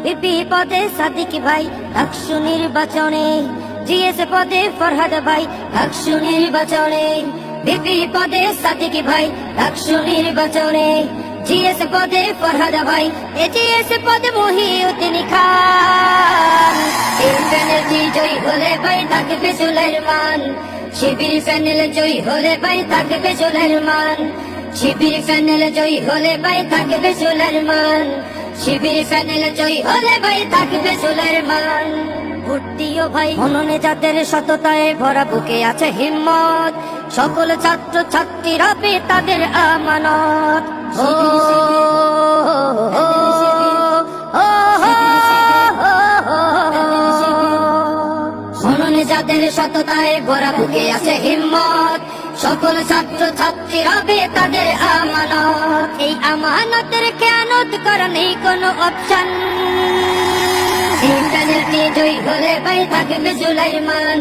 BP পদে সাদিক ভাই ডাকসু নির্বাচনে, জিএস পদে ফরহাদ ভাই ডাকসু নির্বাচনে, বিপি পদে সাদিক ভাই ডাকসু নির্বাচনে, জিএস পদে ফরহাদ ভাই, এজিএস পদে মহিউদ্দিন খান। এই প্যানেলটি জয়ী হলে ভাই থাকবে সুলাইমান, শিবির প্যানেল জয়ী হলে ভাই থাকবে সুলাইমান, শিবির প্যানেল জয়ী হলে ভাই থাকবে সুলাইমান, শিবির প্যানেল জয়ী হলে ভাই থাকবে সুলাইমান। ভোট দিও ভাই মননে যাদের সততায় ভরা, বুকে আছে হিম্মত, সকল ছাত্র ছাত্রীরা পে তাদের আমানত। ও মননে যাদের সততায় ভরা, বুকে আছে হিম্মত, সকল ছাত্র ছাত্রীরা পে তাদের আমানত। এই আমানতের খেয়ানত করা নেই কোনো অপশন। এই প্যানেলটি জয়ী হলে ভাই থাকবে সুলাইমান,